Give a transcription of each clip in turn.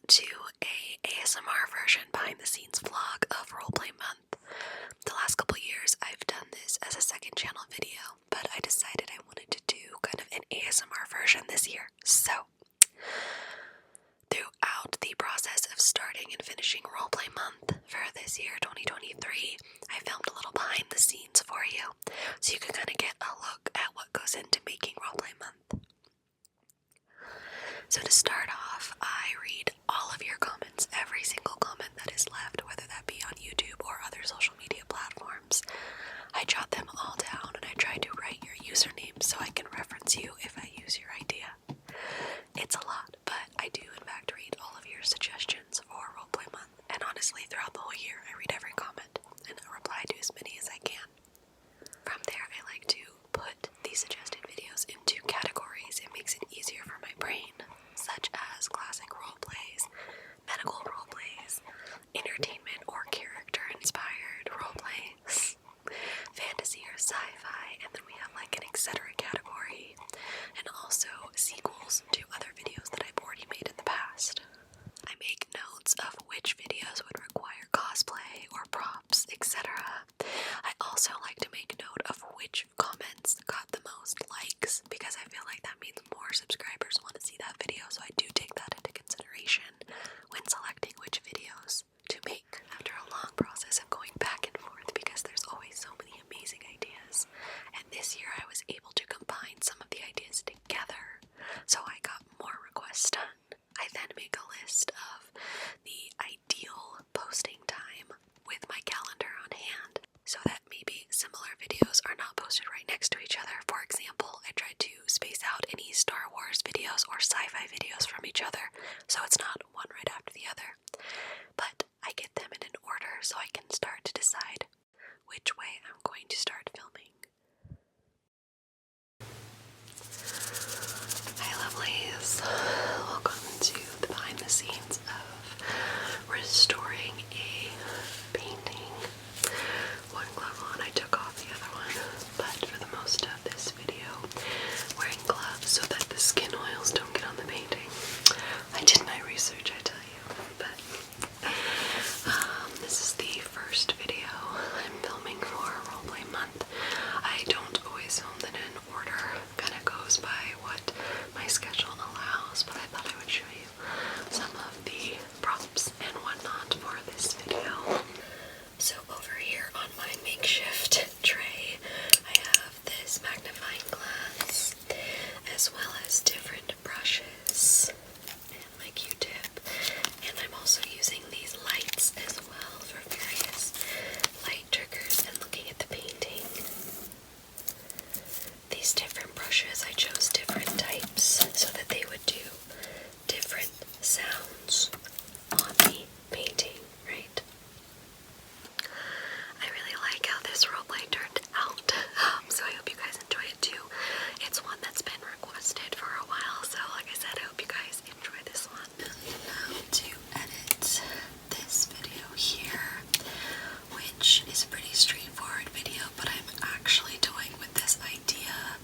to a ASMR version behind the scenes vlog of Roleplay Month. The last couple years I've done this as a second channel video, but I decided I wanted to do kind of an ASMR version this year. So, throughout the process of starting and finishing Roleplay Month for this year, 2023, I filmed a little behind the scenes for you, so you can kind of get a look at what goes into making Roleplay Month. So to start off, I read all of your comments, every single comment that is left, whether that be on YouTube or other social media platforms. I jot them all down and I try to write your username so I can reference you if I use your idea. It's a lot, but I do in fact read all of your suggestions for Roleplay Month, and honestly throughout the whole year I read every comment and I reply to as many as I can. From there I like to put these suggested videos into categories. It makes it easier for my brain, such as classic roleplays, medical roleplays, entertainment or character-inspired roleplays, fantasy or sci-fi, and then we have like an etc. category, and also sequels to other videos that I've already made in the past. I make notes of which videos would require cosplay or props, etc. I also like to make note of which comments got the most likes, because I feel like that means more subscribers want to see that video, so I do take that into consideration when selecting which videos to make. After a long process of going back and forth, because there's always so many amazing ideas, and this year I was able to combine some of the ideas together, so I got more requests done. I then make a list of the ideal posting time with my calendar on hand, so that maybe similar videos are not posted right next to each other. For example, I try to space out any Star Wars videos or sci-fi videos from each other, so it's not one right after the other. But I get them in an order so I can start to decide which way I'm going to start filming. Hi lovelies, welcome to the behind the scenes of restoring a painting. One glove on, I took off the other one, but for the most of this video, wearing gloves so that the skin oils don't get on the painting. I did my research, I tell you, but this is the first video I'm filming for Roleplay Month. I don't always film them in order, kind of goes by what my schedule allows, but I thought I would show you some of the props and whatnot for this video. So over here on my makeshift tray, I have this magnifying glass, as well as different brushes, and my Q-tip, and I'm also using these lights as well for various light triggers and looking at the painting. These different brushes, I chose different types so that they would do different sounds on the painting, right? I really like how this roleplay turned out, so I hope you guys enjoy it too. It's one that's been requested for a while, so like I said, I hope you guys enjoy this one. Now to edit this video here, which is a pretty straightforward video, but I'm actually toying with this idea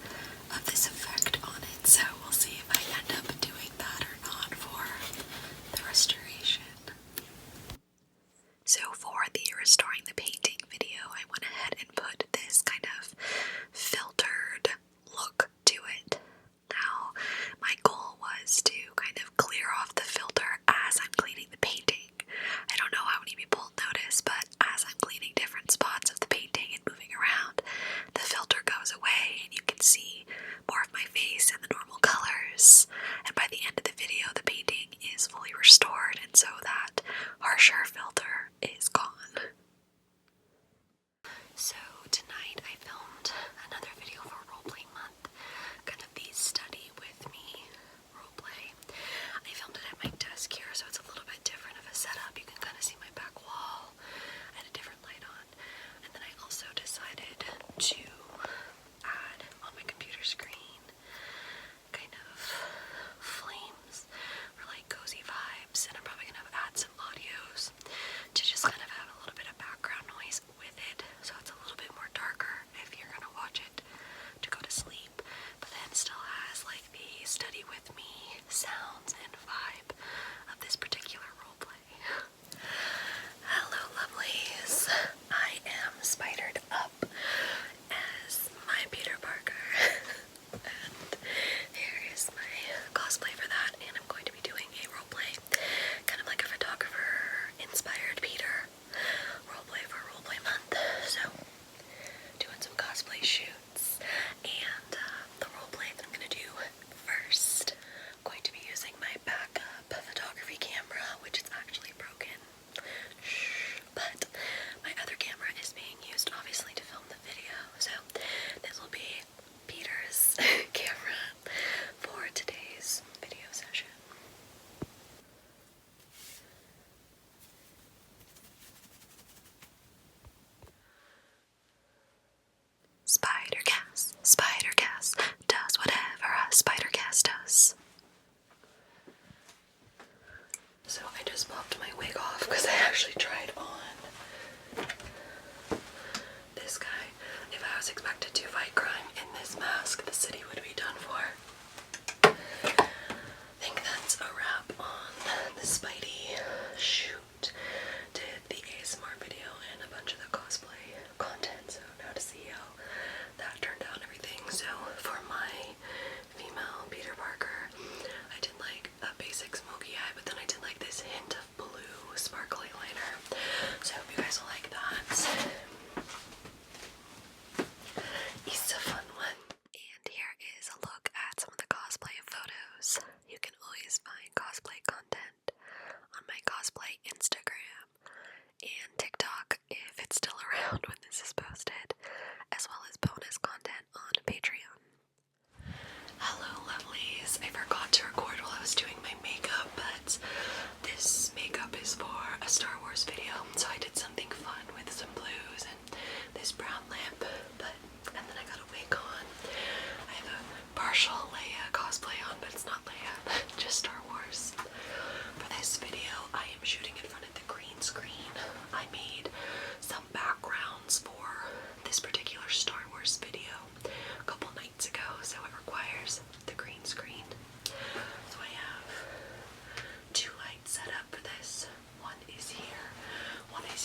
Spider-Cast does whatever a Spider-Cast does. So I just popped my wig off because I actually tried on this guy. If I was expected to fight crime in this mask, the city would be done for. I think that's a wrap on the Spidey shoot. Did the ASMR video and a bunch of the cosplay content, so now to see how that turned out and everything. So for my female Peter Parker, I did like a basic smoky eye, but then I did like this hint of blue sparkly liner. So I hope you guys will like that. It's a fun one. And here is a look at some of the cosplay photos. You can always find cosplay content on my cosplay Instagram and TikTok if it's still around when this is posted, as well as bonus content on Patreon. Hello lovelies, I forgot to record while I was doing my makeup, but this makeup is for a Star Wars video, so I did something fun with some blues and this brown lip, and then I got a wig on. I have a partial Leia cosplay on, but it's not Leia, just Star Wars. For this video, I am shooting in front of the green screen. I made some backgrounds for this particular Star Wars video a couple nights ago, so it requires the green screen. So I have two lights set up for this. One is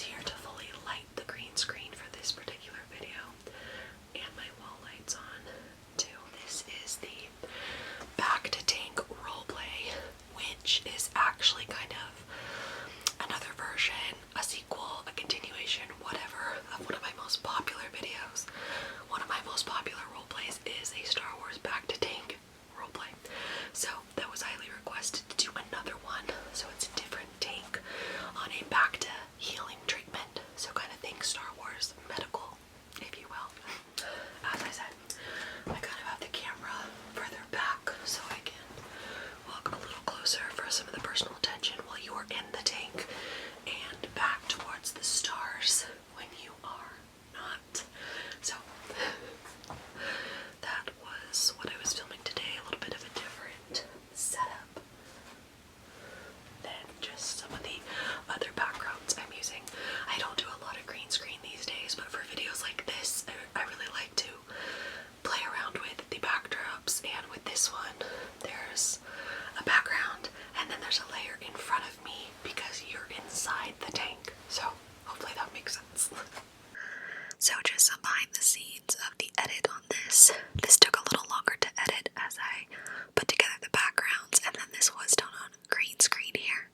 here to fully light the green screen for this particular video, and my wall light's on too. This is the Back to Tank roleplay, which is actually kind of another version, a sequel, a continuation, whatever, of one of my most popular videos. One of my most popular roleplays is a Star Wars Back to Tank roleplay. So that was highly requested to do another one. So it's a different take on a back to healing treatment. So kind of think Star Wars medical, if you will. As I said, I kind of have the camera further back so I can walk a little closer for some of the personal attention while you are in the tank, and back towards the stars when you are not. So that was what I was filming today, a little bit of a different setup than just some of the other backgrounds I'm using. I don't do a lot of green screen these days, but for videos like this, I really like to play around with the backdrops, and with this one, there's a background, and then there's a layer in front of me because you're inside the tank. So hopefully that makes sense. So just some behind the scenes of the edit on this. This took a little longer to edit as I put together the backgrounds, and then this was done on green screen here.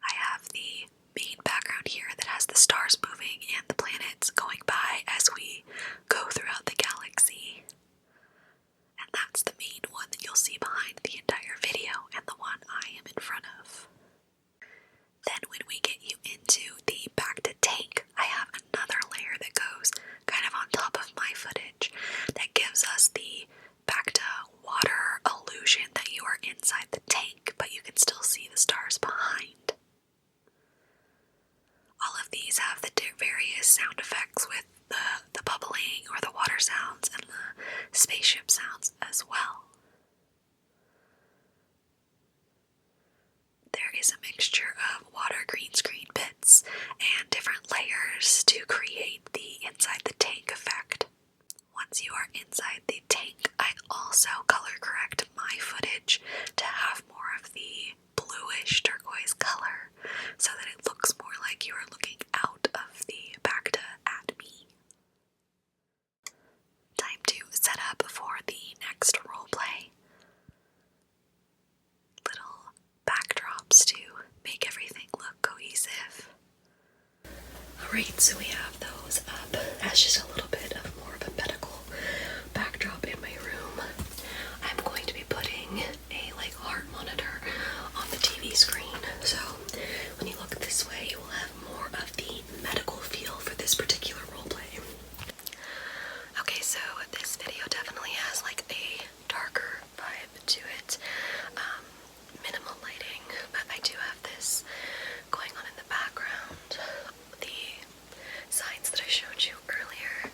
I have the main background here that has the stars moving and the planets going by as we go throughout the galaxy. And that's the main one that you'll see behind the entire video, and the one I am in front of. Then when we get you into the back to tank, I have another layer that goes kind of on top of my footage that gives us the back to water illusion that you are inside the tank, but you can still see the stars behind. All of these have the various sound effects with the bubbling or the water sounds and the spaceship sounds as well. There is a mixture of water green screen bits and different layers to create the inside the tank effect. Once you are inside the tank, I also color correct my footage to have more of the bluish turquoise color so that it looks more like you are looking out of the Bacta at me. Time to set up for the next roleplay. Little backdrops to make everything look cohesive. Alright, so we have those up as just a little bit of more of a medical backdrop in my room. I'm going to be putting a heart monitor on the TV screen, so when you look this way you will have more of the medical feel for this particular roleplay. Okay, so this video definitely has a darker vibe to it. Minimal lighting, but I do have this going on in the background. The signs that I showed you earlier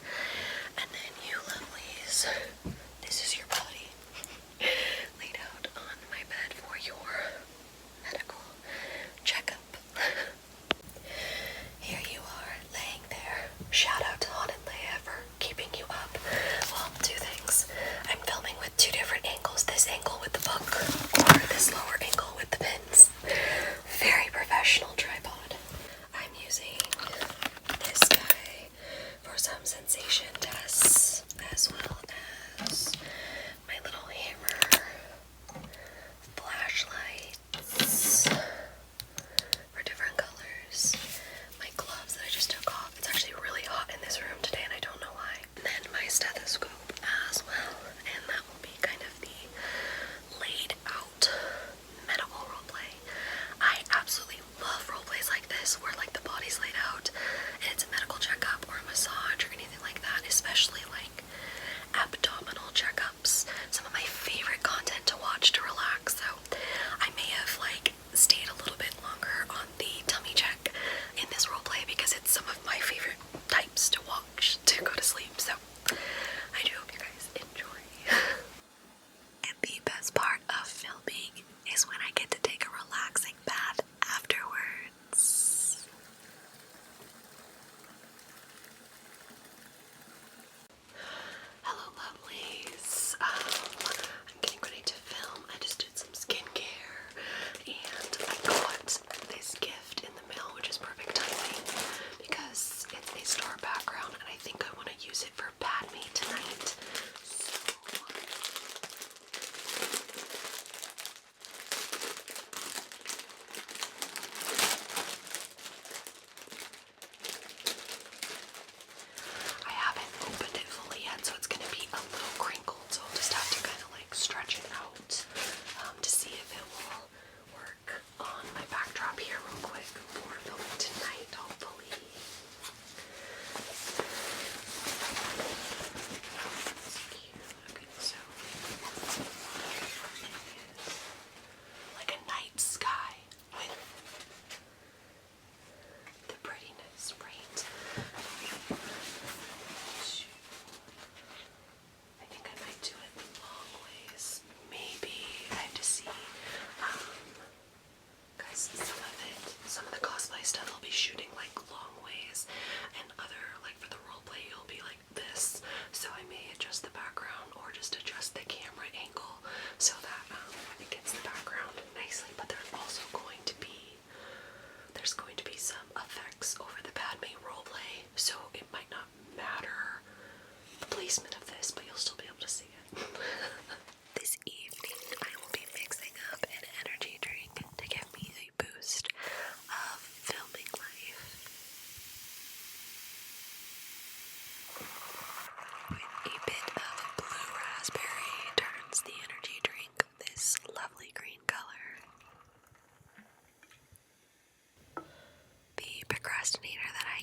procrastinator that I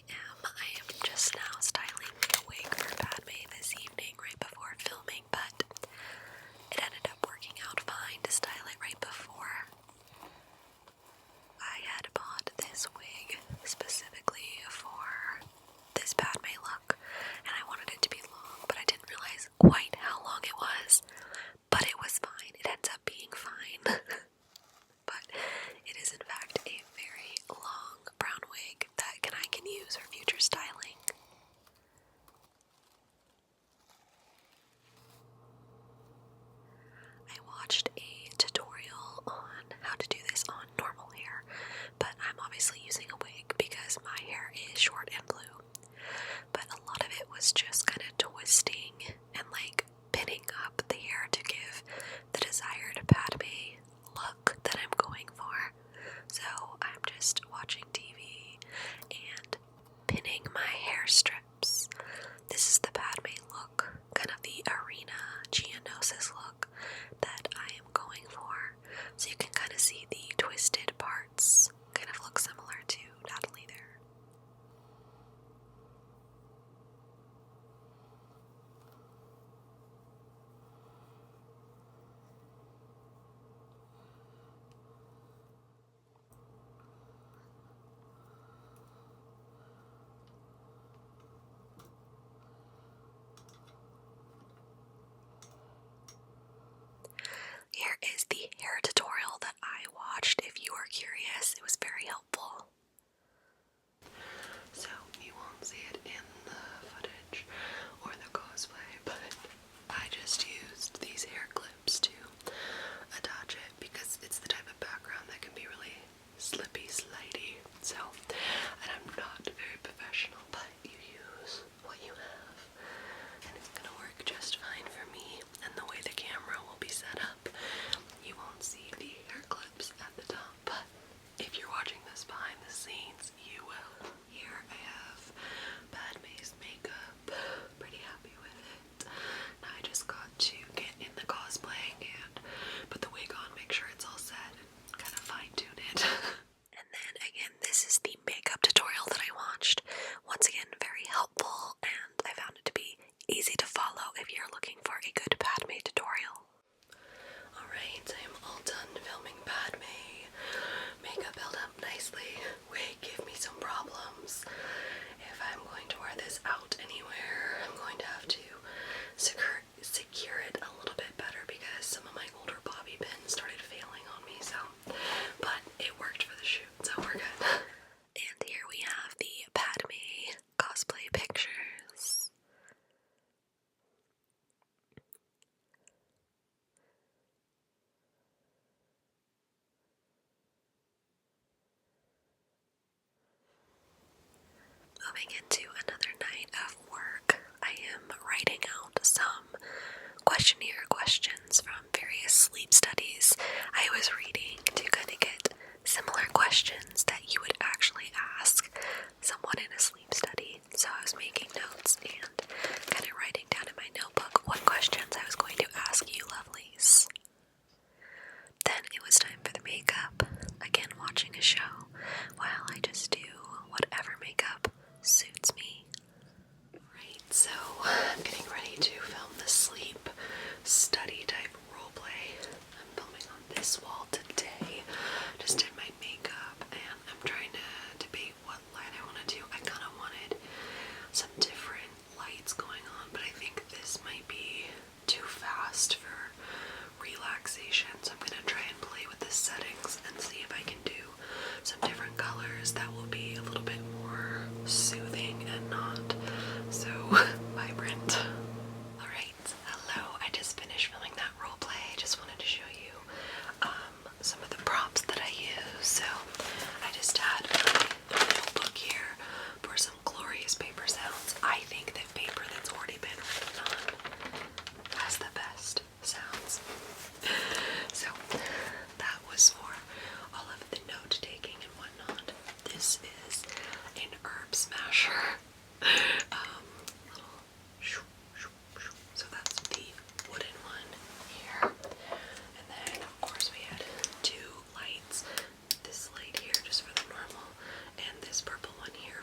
am just now styling the wig for Padme this evening right before filming, but it ended up working out fine to style it right before. I had bought this wig specifically for this Padme look, and I wanted it to be long, but I didn't realize quite how long it was. But it was fine. It ends up being fine. But it is in fact a very long brown wig that I can use for future styling. I watched a tutorial on how to do this on normal hair, but I'm obviously using a wig because my hair is short and blue. But a lot of it was just kind of twisting and like pinning up the hair to give the desired Padme look that I'm going for. So I'm just watching TV and pinning my hair strips. This is the Padme look, kind of the arena geonosis look that I am going for. So you can kind of see the twisted parts kind of look similar to Natalie there. Here is the hair tutorial that I watched. If you are curious, it was very helpful. So you won't see it in the footage or the cosplay, but I just used these hair clips to attach it because it's the type of background that can be really slippy, slidey. So, and I'm not very professional, but you use what you have, and it's gonna work just fine for me. And the way the camera will be set up, you won't see the hair clips at the top, but if you're watching this behind the scenes, you will. Here I have Padme's makeup. Pretty happy with it. Now I just got to get in the cosplay and put the wig on, make sure it's all set, and kind of fine tune it. And then again, this is the makeup tutorial that I watched. Once again, very helpful, and I found it to be easy to follow if you're looking for a good Padme tutorial. Alright, I am all done filming Padme. Makeup held up nicely. Wig gave me some problems. If I'm going to wear this out anywhere, I'm going to have to secure it a little bit better because some of my older bobby pins started failing on me, so. But it worked for the shoot, so we're good. And here we have the Padme cosplay pictures. Moving into another night of work, I am writing out some questionnaire questions from various sleep studies I was reading to kind of get similar questions that you would actually ask someone in a sleep study. So I was making notes and kind of writing down in my notebook what questions I was going to ask you lovelies. Then it was time for the makeup. Again, watching a show while I just do whatever makeup suits me. Right, so I'm getting ready to film the sleep study type roleplay. I'm filming on this wall today. Just did my makeup and I'm trying to debate what light I want to do. I kind of wanted some different lights going on, but I think this might be too fast for relaxation, so I'm gonna try and play with the settings and see if I can do some different colors that will be a little bit more soothing and not so vibrant. Alright, hello, I just finished filming that roleplay. I just wanted to show you some of the props that I use. So I just had my notebook here for some glorious paper sounds. I think that paper that's already been written on has the best sounds. So that was for all of the note taking and whatnot. This is an herb smasher. So that's the wooden one here. And then of course we had two lights. This light here just for the normal and this purple one here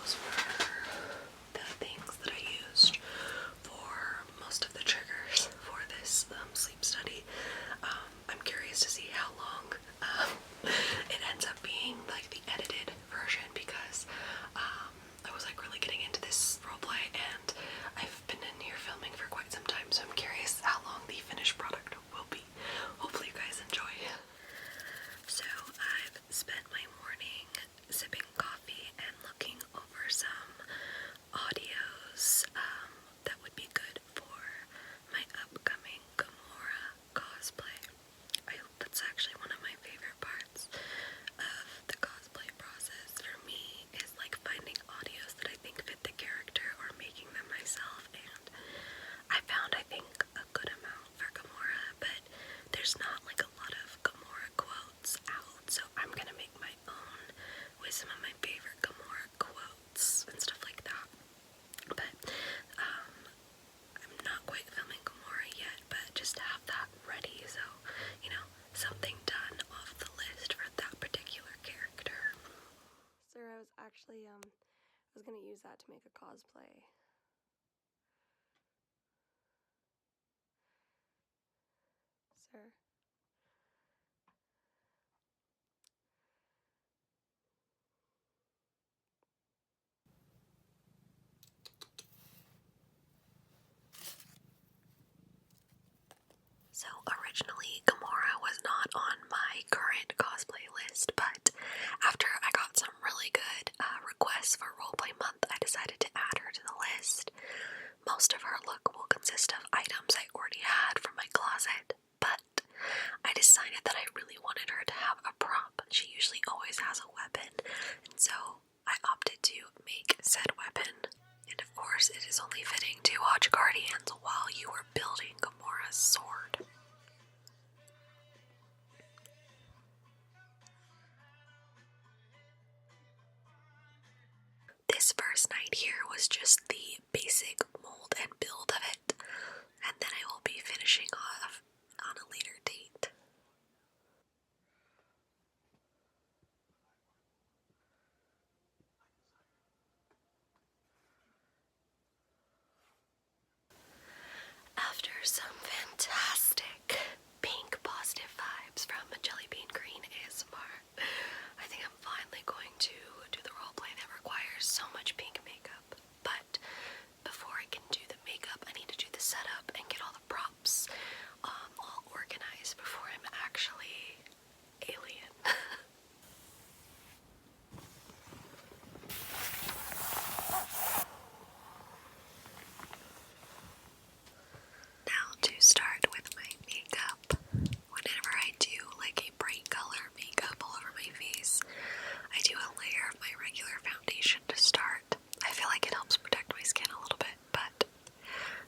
those were the things that I used for most of the triggers for this sleep study. I'm curious to see how long it ends up being, like the edited version, because I was like really getting into this roleplay and I've been in here filming for quite some time, so I'm curious how long the finished product will be. Hopefully you guys enjoy. So I've spent my morning sipping coffee and looking over some audios that would be good for my upcoming Gamora cosplay. That's actually one of my favorite parts of the cosplay process for me, is like finding audios that I think fit the character or making them myself, and I found, I think, a good amount for Gamora, but there's not like a lot of Gamora quotes out, so I'm gonna make my own with some of my favorite Gamora quotes and stuff like that. But I'm not quite filming Gamora yet, but just to have that ready, so you know, something done off the list for that particular character. Sir, I was actually I was gonna use that to make a cosplay. Sir. So originally, Gamora was not on my current cosplay list, but after I got some really good requests for Roleplay Month, I decided to add her to the list. Most of her look will consist of items I already had from my closet, but I decided that I really wanted her to have a prop. She usually always has a weapon, and so I opted to make said weapon. And of course, it is only fitting to watch Guardians while you are building Gamora's sword. This first night here was just the basic mold and build of it, and then I will be finishing off on a later date. After some fantastic pink positive vibes from a Jelly Bean Green ASMR, I think I'm finally going to do the roleplay that requires so much pink makeup. But before I can do the makeup, I need to do the setup and get all the props all organized before I'm actually alien. Now to start with my makeup, whenever I do like a bright color makeup all over my face, I do a layer of my regular foundation to start. I feel like it helps protect my skin a little bit, but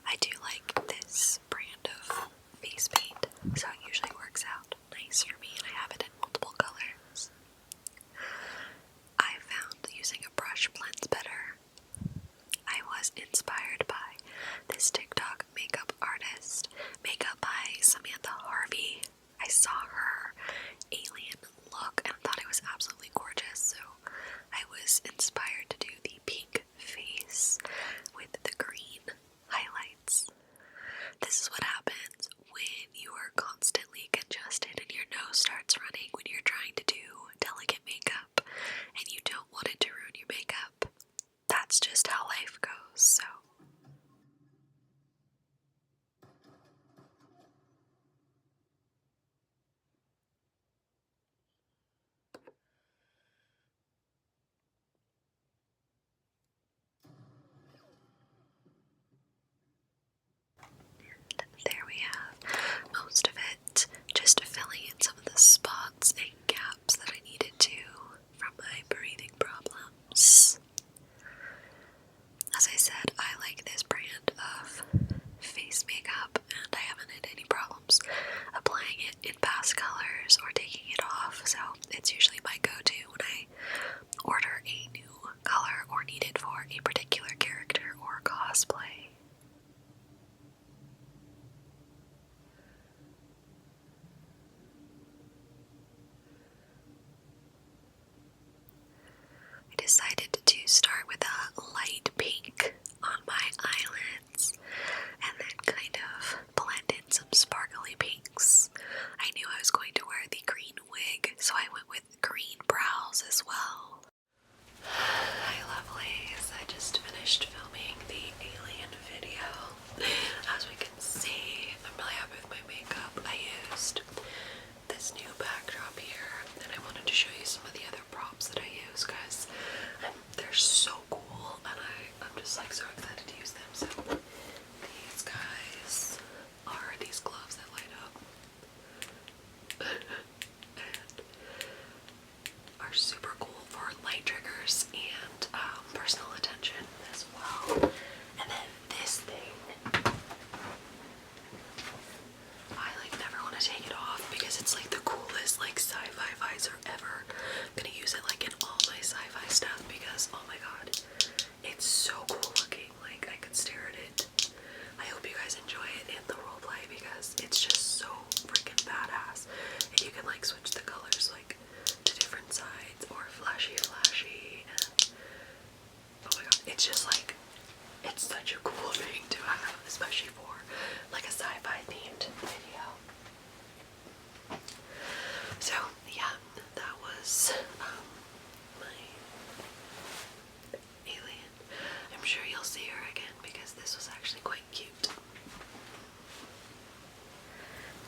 I do like this brand of face paint, so it usually works out nice for me, and I have it in multiple colors. I found using a brush blends better. I was inspired by this TikTok makeup artist, Makeup by Samantha Harvey. I saw her alien look and thought it was absolutely gorgeous, so I was inspired to do the pink face with the green highlights. This is what happens when you are constantly congested and your nose starts running when you're trying to do delicate makeup and you don't want it to ruin your makeup. That's just how life goes, so. There we have most of it, just filling in some of the spots and gaps that I needed to from my breathing problems. As I said, I like this brand of face makeup, and I haven't had any problems applying it in past colors or taking it off, so it's usually my go-to when I order a new color or need it for a particular character or cosplay. I decided to start with a just like so excited to use them. So these guys are these gloves that light up and are super cool for light triggers and personal attention as well. And then this thing, I like never want to take it off because it's like the coolest like sci-fi visor ever. I'm gonna use it like in all my sci-fi stuff because oh my god, it's so cool looking. Like I could stare at it. I hope you guys enjoy it in the roleplay because it's just so freaking badass. And you can like switch the colors like to different sides or flashy and oh my god, it's just like it's such a cool thing to have, especially for like a sci-fi themed video. So yeah, that was my alien. I'm sure you'll see her again because this was actually quite cute.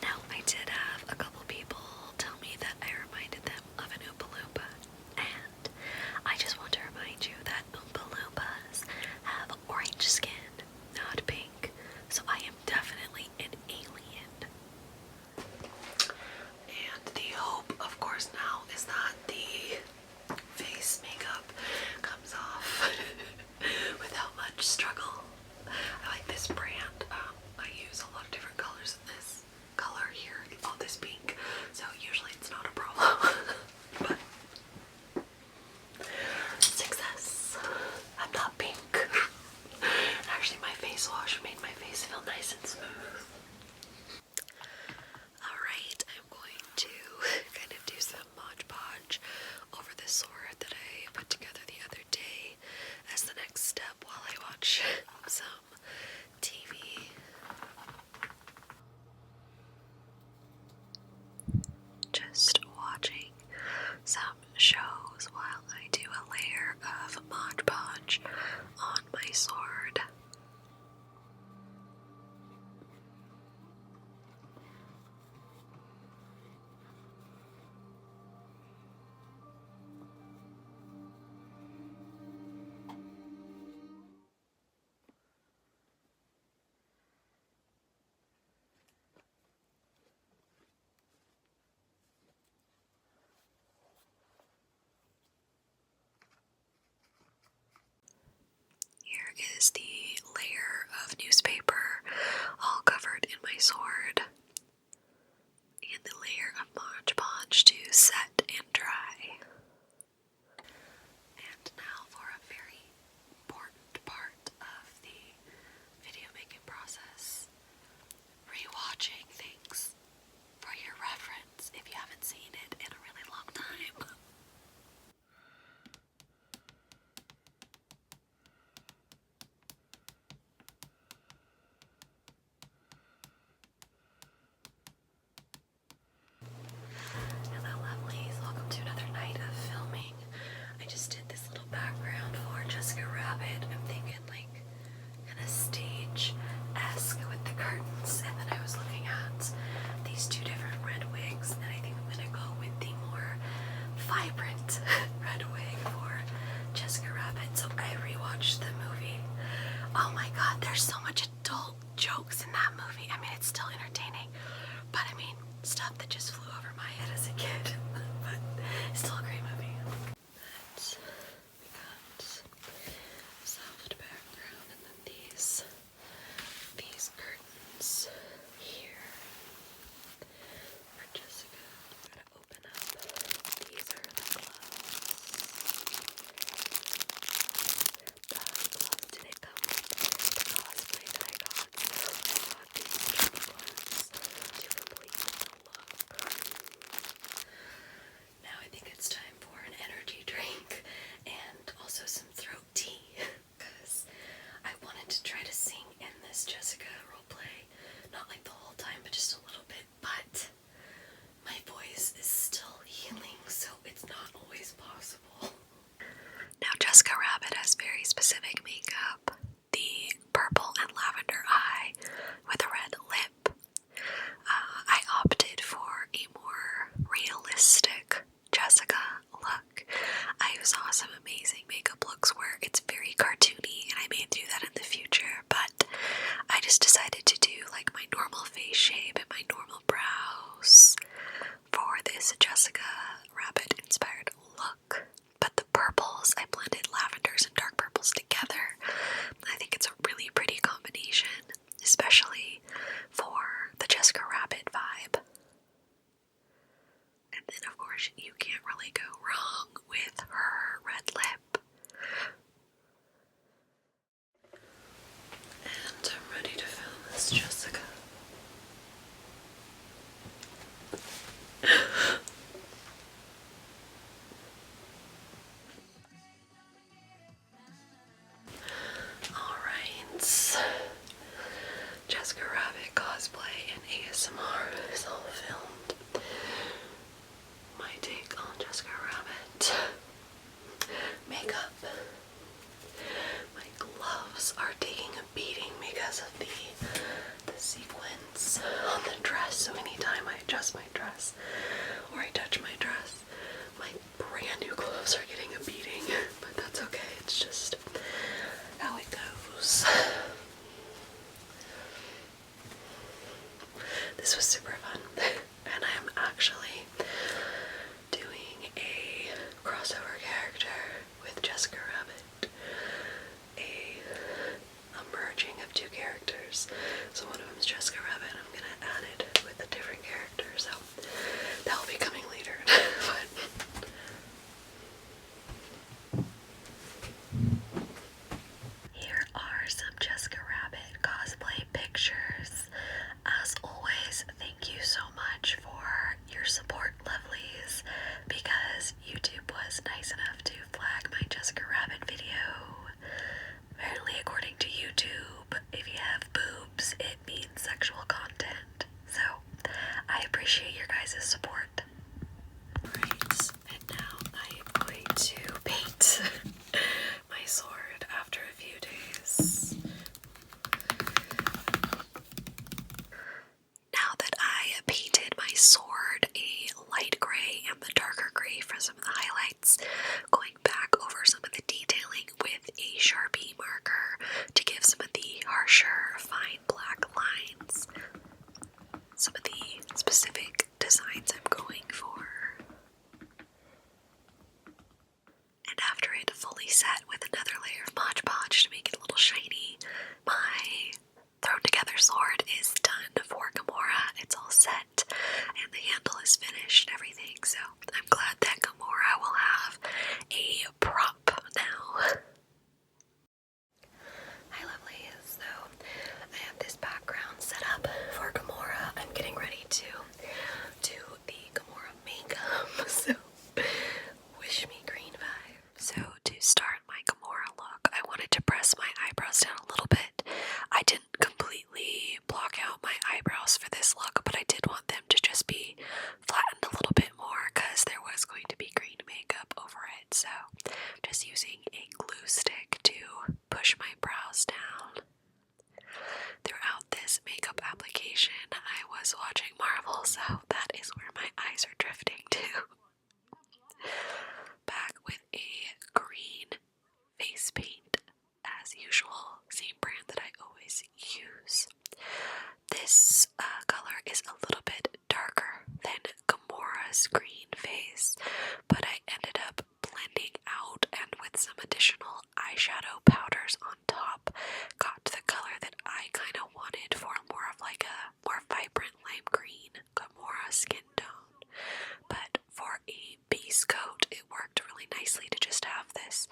Now, I did have a couple people tell me that I reminded them of an Oompa Loompa, and I just want to remind you that Oompa Loompas have orange skin, not pink, so I am definitely an alien. And the hope, of course, now is that the face makeup comes off without much struggle. I like this brand. I use a lot of different colors in this color here, all this pink, so usually it's not a problem. But success. I'm not pink. Actually, my face wash made my face feel nice and smooth. Alright, I'm going to kind of do some Mod Podge over this sword that I put together the other day as the next step while I watch some TV. Just watching some shows while I do a layer of Mod Podge on my sword. Here is the layer of newspaper all covered in my sword, and the layer of Mod Podge to set and dry. And now for a very important part of the video making process, rewatching things for your reference if you haven't seen it in a really long time. Hello lovelies, welcome to another night of filming. I just did this little background for Jessica Rabbit. I'm thinking like kind of stage-esque with the curtains, and then I was looking at these two different red wigs, and I think I'm gonna go with the more vibrant red wig for Jessica Rabbit. So I rewatched the movie. Oh my god, there's so much adult jokes in that movie. I mean, it's still entertaining, but I mean, stuff that just flew over my head as a kid. But it's still a great movie. But we got soft background, and then these curtains here for Jessica. I'm gonna open up. These are the gloves. The gloves didn't come with the cosplay that I got, so I got these gloves to complete the look. because of the sequins on the dress. So anytime I adjust my dress or I touch my dress, my brand new clothes are getting a beating, but that's okay. It's just how it goes. This was super fun, and I am actually doing a crossover character with Jessica Rabbit, a merging of two characters. So one of them is Jessica Rabbit, and I'm gonna add it with a different character, so that'll be coming later. Here are some Jessica Rabbit cosplay pictures. As always, thank you so much for your support, lovelies, because YouTube was nice enough to flag my Jessica Rabbit video. Apparently, according to YouTube, if you have boobs, it means sexual content. So, I appreciate your guys' support. Right, and now I am going to paint my sword after a few days. Now that I painted my sword a light gray and the darker gray for some of the highlights, going back over some of the detailing with a Sharpie marker to give some of the harsher, fine black lines, some of the specific designs I'm going for. And after it fully set with another layer of Mod Podge to make it a little shiny, my thrown together sword is done for Gamora. It's all set, and the handle is finished and everything, so I'm glad that Gamora will have a prop now. Hi lovelies, so I have this background set up for Gamora. I'm getting ready to do the Gamora makeup, so wish me green vibes. So to start my Gamora look, I wanted to press my eyebrows down a little bit. I didn't completely block out my eyebrows for this look, but I did want them to just be flattened a little bit more because there was going to be green makeup over it. So just using a glue stick to push my brows down. Throughout this makeup application, I was watching Marvel, so that is where my eyes are drifting to. Back with a green face paint, as usual, same brand that I always use. This color is a little bit darker than Gamora's green face, but I ended up blending out and with some additional eyeshadow powders on top, got the color that I kind of wanted for more of like a more vibrant lime green Gamora skin tone. But for a base coat, it worked really nicely to just have this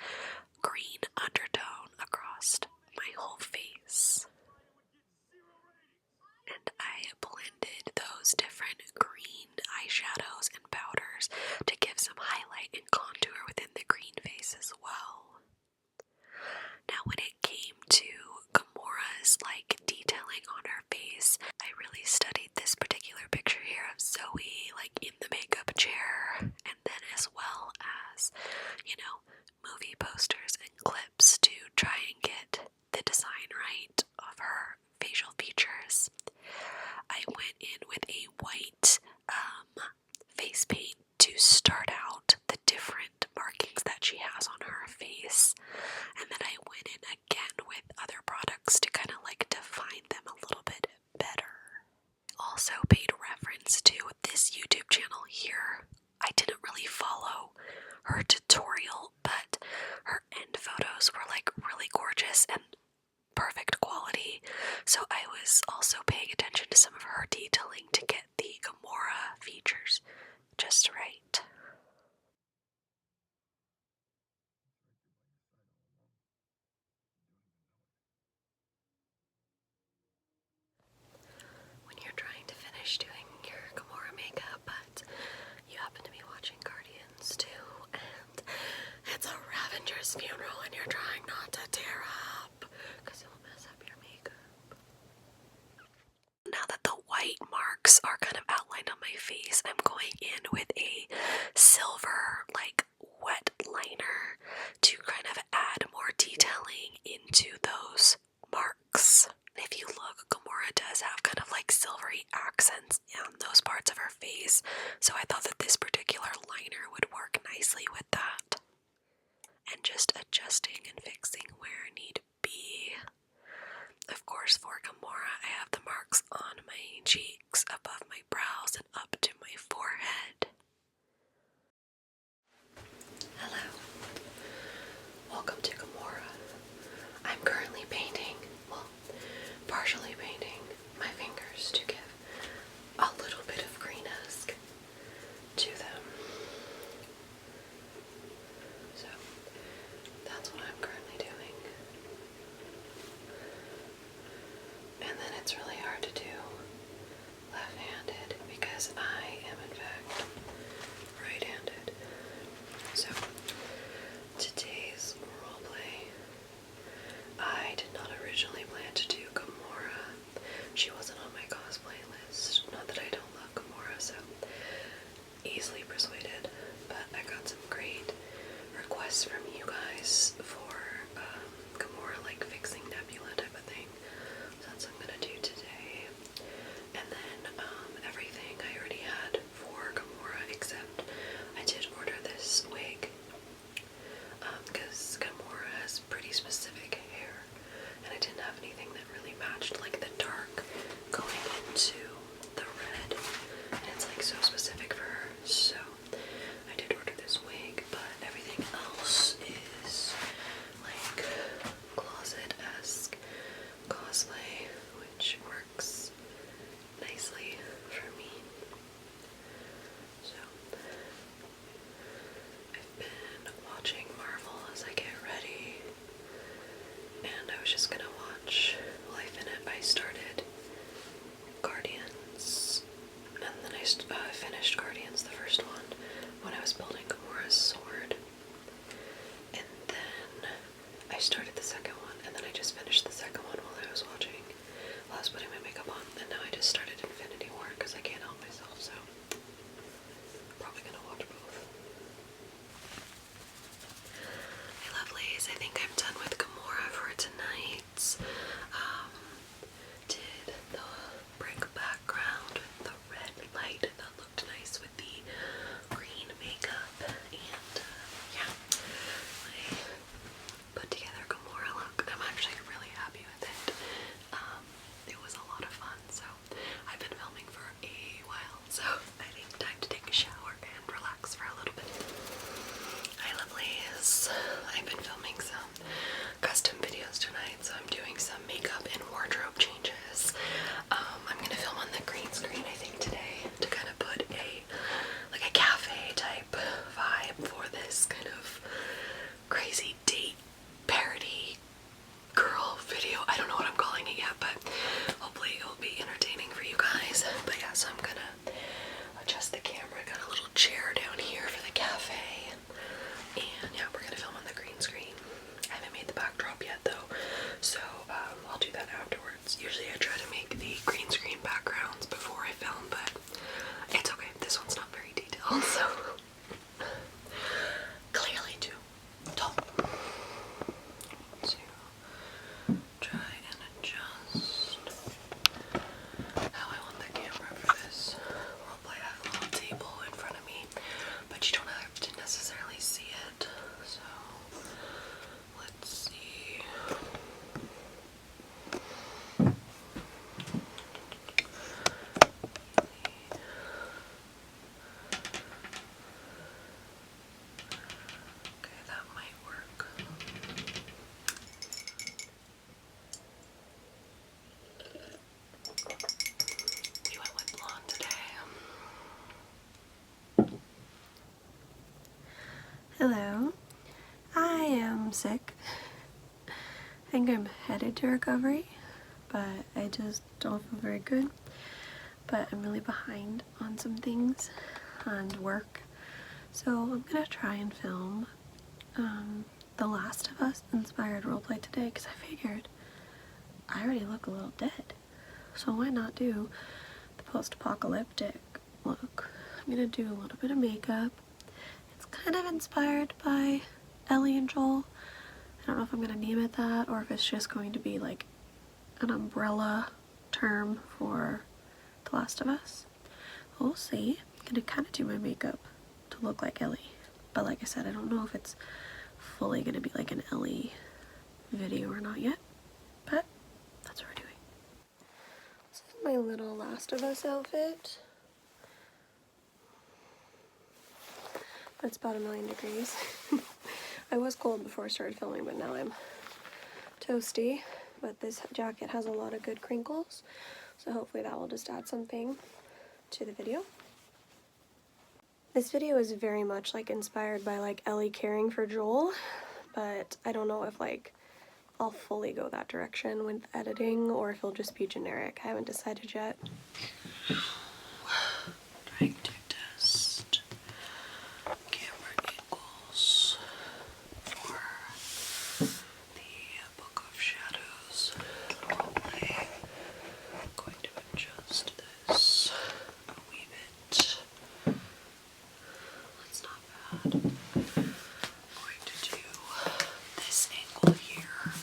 green undertone across my whole face. And I blended those different green eyeshadows and powders to give some highlight and contour within the green face as well. Now when it came to Gamora's detailing on her face, I really studied this particular picture here of Zoe in the makeup chair, and then as well as, movie posters and clips to try and get the design right of her facial features. I went in with a white face paint to start out the different markings that she has on her face, and then I went in again with other products to kind of define them a little bit better. Also paid reference to this YouTube channel here. I didn't really follow her tutorial, but her end photos were really gorgeous and perfect quality, so I was also paying attention to some of her detailing to get the Gamora features just right. When you're trying to finish doing your Gamora makeup, but you happen to be watching Guardians too, and it's a Ravenger's funeral and you're trying not to tear up, because it'll mess up your makeup. Now that the white marks are kind of outlined on my face, I'm going in with a silver, wet liner to kind of add more detailing into those marks. If silvery accents on those parts of her face, so I thought that this particular liner would work nicely with that. And just adjusting and fixing where need be. Of course, for Gamora, I have the marks on my cheeks, above my brows, and up to my forehead. Hello. Welcome to Gamora. I'm currently painting, well, partially painting my fingers to give a little bit of green-esque to them. So, that's what I'm currently doing. And then it's really hard to do left-handed because I am in fact right-handed. So, today's roleplay, I did not originally plan to do Gamora. She wasn't on my cosplay list. Not that I don't love Gamora, so easily persuaded. But I got some great requests from you guys for Gamora, like fixing Nebula type of thing. So that's what I'm gonna do today. And then everything I already had for Gamora, except I did order this wig because Gamora has pretty specific hair, and I didn't have anything that really matched, like the dark going into the red, and it's like so specific for her. So I did order this wig, but everything else is like closet-esque cosplay, which works nicely for me. So I've been watching Marvel as I get ready, and I was just gonna watch, well, I started Guardians, and then I finished Guardians, the first one, when I was building Gamora's sword, and then I started the second one, and then I just finished the second one while I was watching, while I was putting my makeup on, and now I just started Infinity War because I can't help myself, so probably gonna watch both. Hey lovelies, I think I'm done with Gamora for tonight. Did the brick background with the red light that looked nice with the green makeup, and yeah, I put together Gamora look. I'm actually really happy with it. It was a lot of fun, so I've been filming for a while, so I think time to take a shower and relax for a little bit. Hi lovelies, I've been filming some custom videos tonight, so I'm doing some makeup and wardrobe changes. I'm gonna film on the green screen, I think, today to kind of put like a cafe type vibe for this kind of crazy date parody girl video. I don't know what I'm calling it yet, but hopefully it will be entertaining for you guys. But yeah, so I'm gonna adjust the camera. Got a little chair down here for the cafe, and yeah, we're gonna film on the green screen. I haven't made the backdrop yet though, so I'll do that afterwards. Usually I try to make the green screen backgrounds before I film, but it's okay. This one's not very detailed, so clearly too tall. So try and adjust how I want the camera for this roleplay. I have a little table in front of me, but you don't have to necessarily see it. So let's see. Okay, that might work. We went with blonde today. Hello. I am sick. I think I'm headed to recovery, but I just don't feel very good. But I'm really behind on some things and work, so I'm gonna try and film the Last of Us inspired roleplay today, because I figured I already look a little dead, so why not do the post-apocalyptic look. I'm gonna do a little bit of makeup. It's kind of inspired by Ellie and Joel. I don't know if I'm gonna name it that, or if it's just going to be like an umbrella term for The Last of Us. We'll see. I'm gonna kind of do my makeup to look like Ellie, but like I said, I don't know if it's fully gonna be like an Ellie video or not yet, but that's what we're doing. This is my little Last of Us outfit, but it's about 1,000,000 degrees. I was cold before I started filming, but now I'm toasty. But this jacket has a lot of good crinkles, so hopefully that will just add something to the video. This video is very much like inspired by like Ellie caring for Joel, but I don't know if like I'll fully go that direction with editing or if it'll just be generic. I haven't decided yet. Trying to test camera angles for the Book of Shadows roleplay. I'm going to adjust this a wee bit. That's not bad. I'm going to do this angle here,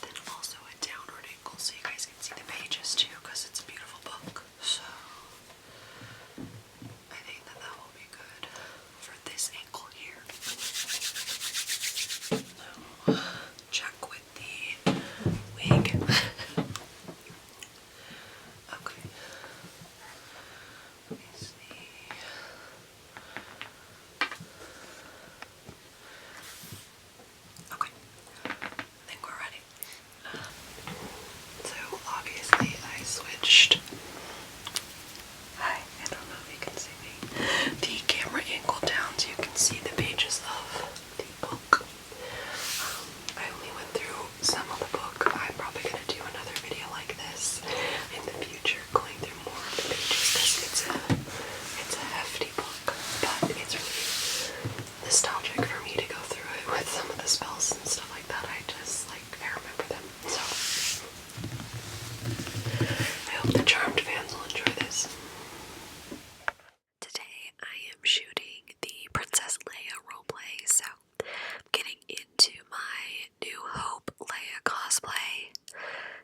then also a downward angle so you guys can see the pages too, because it's a beautiful book. So I think that that will be good for this angle here. Now, check with the wig. Okay. Let me see. Okay. I think we're ready. So obviously I switched. Hi, I don't know if you can see me. The camera angle down so you can see the pages of the book. I only went through some of the book. I'm probably going to do another video like this in the future, going through more of the pages because it's a hefty book, but it's really nostalgic for me to go through it with some of the spells and stuff like that. I remember them. So I hope the Charmed fans will enjoy this. Today I am shooting the Princess Leia roleplay, so I'm getting into my New Hope Leia cosplay.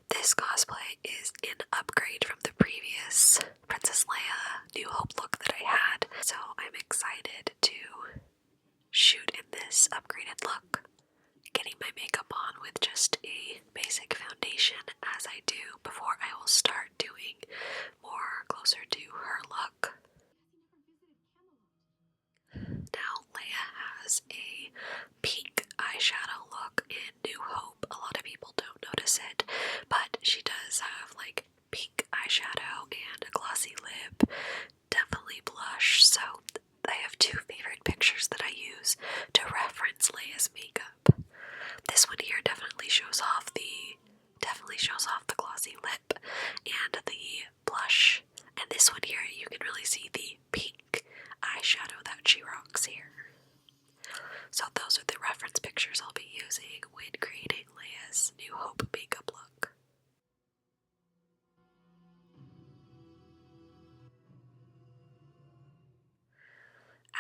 This cosplay is an upgrade from the previous Princess Leia New Hope look that I had, so I'm excited to shoot in this upgraded look. Getting my makeup on with just a basic foundation as I do before I will start doing more closer to her look. Now Leia has a pink eyeshadow look in New Hope. A lot of people don't notice it, but she does have like pink eyeshadow and a glossy lip, definitely blush. So I have two favorite pictures that I use to reference Leia's makeup. This one here definitely shows off the glossy lip and the blush, and this one here you can really see the pink eyeshadow that she rocks here. So those are the reference pictures I'll be using when creating Leia's New Hope makeup look.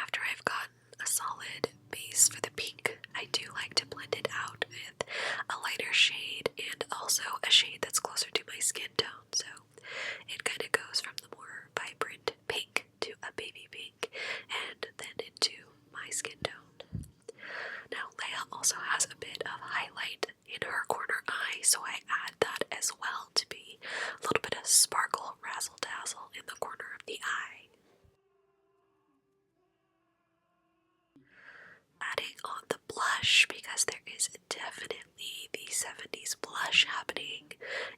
After I've gotten a solid base for the pink, I do like to blend it out with a lighter shade and also a shade that's closer to my skin tone. So it kind of goes from the more vibrant pink to a baby pink and then into my skin tone. Now Leia also has a bit of highlight in her corner eye, so I add that as well to be a little bit of sparkle, razzle dazzle in the corner of the eye. Adding on the blush, because there is definitely the 70s blush happening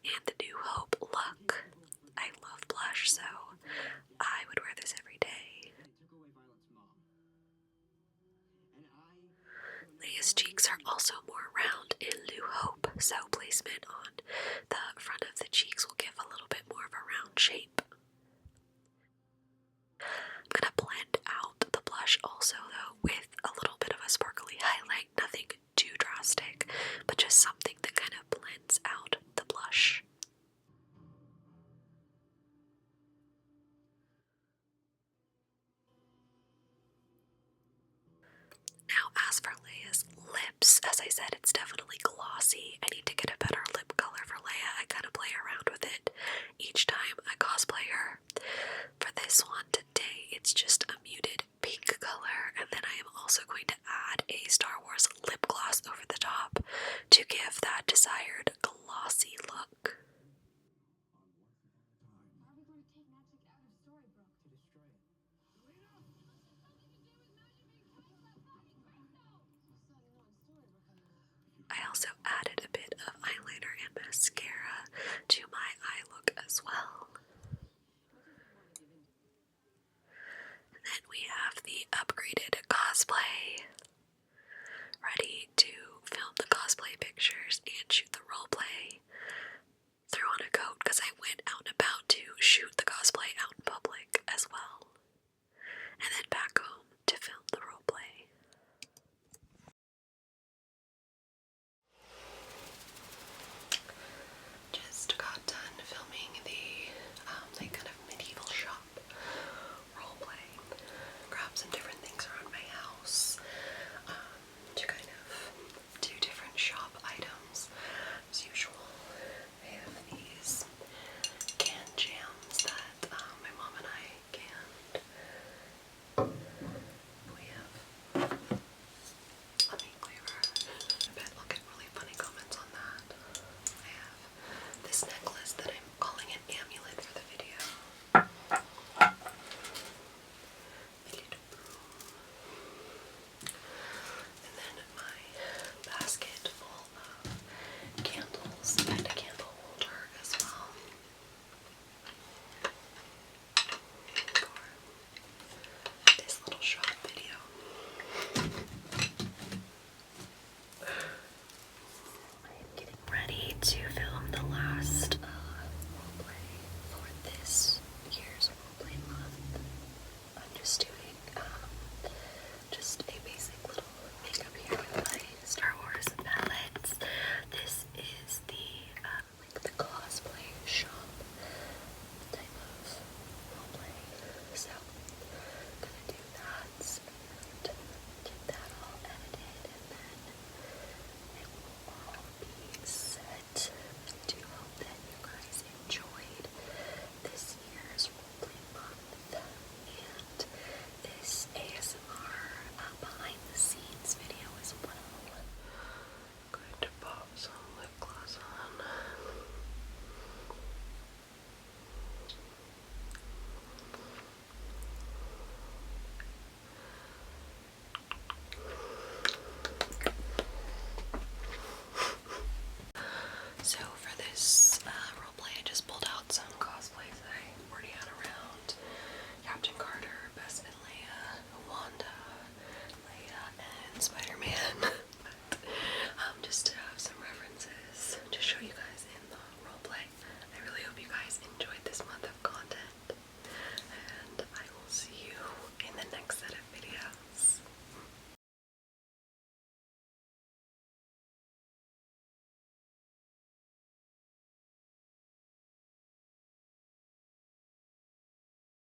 in the New Hope look. I love blush, so I would wear this every day. Leia's cheeks are also more round in New Hope, so placement on the front of the cheeks will give a little bit more of a round shape. I'm gonna blend out the blush also though with a little bit of a sparkly highlight, nothing too drastic, but just something that kind of blends out the blush. Now as for Leia's lips, as I said, it's definitely glossy. I need to get a better lip color for Leia. I kind of play around with it each time desired glossy look. I also added a bit of eyeliner and mascara to my eye look as well. And then we have the upgraded cosplay, ready